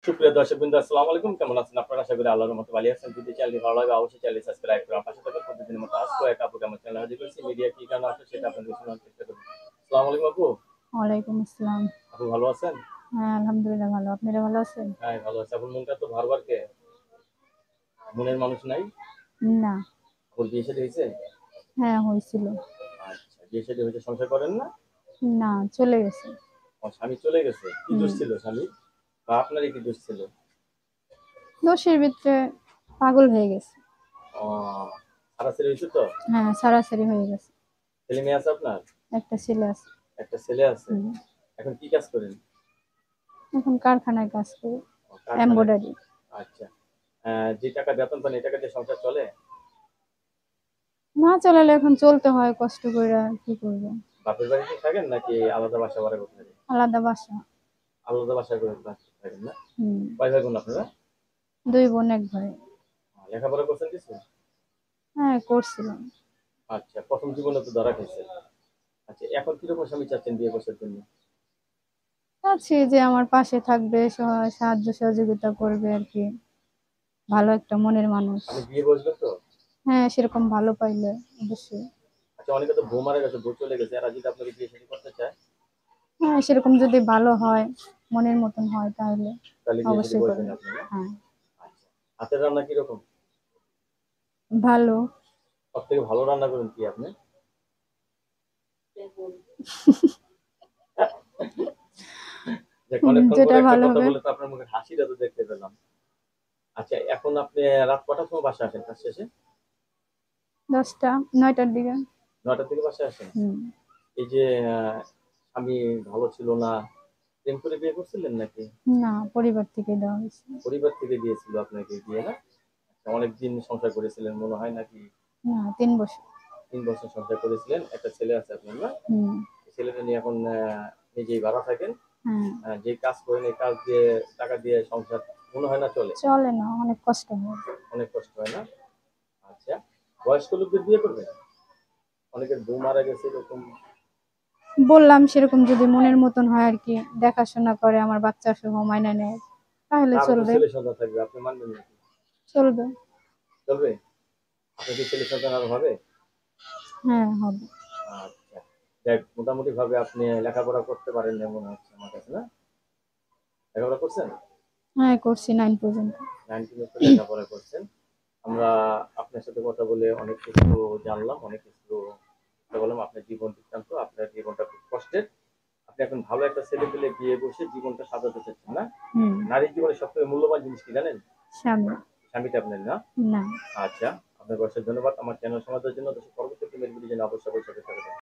সুপ্রিয় দর্শকবৃন্দ, আসসালামু আলাইকুম। কেমন আছেন আপনারা? আশা করি আল্লাহর রহমতে ভালো আছেন। যদি চ্যানেলটি ভালো লাগে অবশ্যই চ্যানেলটি সাবস্ক্রাইব করে পাশে থাকুন। প্রতিদিনের মতো আজকেও এক আপুকে আমার চ্যানেলে হাজির করেছি। মিডিয়া কি কারণে আসে সেটা আপনাদের শোনার চেষ্টা করব। আসসালামু আলাইকুম আপু। ওয়ালাইকুম আসসালাম। আপু ভালো আছেন? হ্যাঁ, আলহামদুলিল্লাহ ভালো। আপনারা ভালো আছেন? হ্যাঁ, ভালো আছি। আপুর মনটা তো ভারবার কে? মনের মানুষ নাই? না। আপুর বিয়ে শাদী হয়েছে? হ্যাঁ, হয়েছিল। আচ্ছা, বিয়ে শাদী হয়েছে, সংসার করেন না? না, চলে গেছে। আমার স্বামী চলে গেছে। কি দোষ হুম। ছিল স্বামীর? বা আপনারই কি দোষ ছিল? দোষের ভিতরে পাগল হয়ে গেছে। ও, ছাড়াছাড়ি হয়েছে তো? হ্যাঁ, ছাড়াছাড়ি হয়ে গেছে। ছেলে মেয়ে আছে আপনার? একটা ছেলে আছে। একটা ছেলে আছে। হুম। এখন কি কাজ করেন? এখন কারখানায় কাজ করি। ও, কারখানায়। এমব্রয়ডারি। আচ্ছা। যে টাকা বেতন পান এই টাকা দিয়ে সংসার চলে? না চালালে এখন চলতে হয় কষ্ট করে, কি করব। বাপের বাড়িতে থাকেন নাকি আলাদা বাসা ভাড়া করে থাকেন? আলাদা বাসা। আলাদা বাসা করে থাকেন না? হুম। কয় ভাই বোন আপনারা? 2 বোন 1 ভাই। লেখাপড়া করছেন কিছু? হ্যাঁ, করছিলাম। আচ্ছা, প্রথম জীবনে তো ধরা খাইছে। আচ্ছা, এখন কিরকম স্বামী চাচ্ছেন বিয়ে বসার জন্য? চাচ্ছি যে আমার পাশে থাকবে, সাহায্য সহযোগিতা করবে আর কি। ভালো একটা মনের মানুষ। আপনি বিয়ে বসবেন তো? হ্যাঁ, সেরকম ভালো পাইলে অবশ্যই। আচ্ছা, অনেকে তো বউ মারা গেছে, বউ চলে গেছে, এরা যদি আপনাকে বিয়ে শাদী করতে চায় হ্যাঁ, সেরকম যদি ভালো হয়, মনের মতন হয় তাহলে তাহলে বিয়ে শাদী অবশ্যই বসবেন করব। আপনি না? হ্যাঁ, আচ্ছা, হাতের রান্না কিরকম? ভালো। সব থেকে ভালো রান্না করেন কি আপনি? অনেকক্ষণ যেটা পরে একটা ভালো কথা হবে। বলে তো আপনার মুখে হাসিটা তো দেখতে পেলাম। আচ্ছা, এখন আপনি রাত কটার সময় বাসায় আসেন কাজ শেষে? 10টা 9টার দিকে। 9টার দিকে বাসায় আসেন? হুম। এই যে স্বামী ভালো ছিল না, প্রেম করে বিয়ে করছিলেন নাকি? না, পরিবার থেকে দেওয়া হয়েছে। পরিবার থেকে দিয়েছিল আপনাকে বিয়ে না? আচ্ছা, অনেকদিন সংসার করেছিলেন মনে হয় নাকি? না, 3 বছর। 3 বছর সংসার করেছিলেন, একটা ছেলে আছে আপনার না? হুম। এই ছেলেটা নিয়ে এখন নিজেই ভাড়া থাকেন। হ্যাঁ। যে কাজ করেন এই কাজ দিয়ে টাকা দিয়ে সংসার মনে হয় না চলে? চলে না, অনেক কষ্ট হয়। অনেক কষ্ট হয় না? আচ্ছা, বয়স্ক লোকদের বিয়ে করবেন? অনেকের বউ মারা গেছে এরকম। বললাম সেরকম যদি মনের মতন হয় আর কি, দেখাশোনা করে আমার বাচ্চা সহ মাইনা নেয় তাহলে তারও তো চলবে। ছেলে সন্তান থাকবে, আপনি মানবেন নাকি? চলবে। চলবে? আপনার কি ছেলে সন্তান আরো হবে? হ্যাঁ, হবে। আচ্ছা, দেখ মোটামুটি ভাবে আপনি লেখাপড়া করতে পারেন না মনে হচ্ছে আমার কাছে না? লেখাপড়া করছেন? হ্যাঁ, করছি 9 পর্যন্ত। 9 পর্যন্ত লেখাপড়া করছেন। আমরা আপনার সাথে কথা বলে অনেক কিছু জানলাম, অনেক কিছু কথা বললাম। আপনার জীবন বৃত্তান্ত, আপনার জীবনটা খুব কষ্টের। আপনি এখন ভালো একটা ছেলে পেলে বিয়ে বসে জীবনটা সাজাতে চাচ্ছেন না? হুম। নারীর জীবনে সবথেকে মূল্যবান জিনিস কি জানেন? স্বামী। স্বামীটা আপনার না? না। আচ্ছা, আপনাকে অশেষ ধন্যবাদ। আমার চ্যানেল সমাজের জন্য, দেশের পরবর্তী মেয়ের জন্য অবশ্যই সাথে থাকবেন।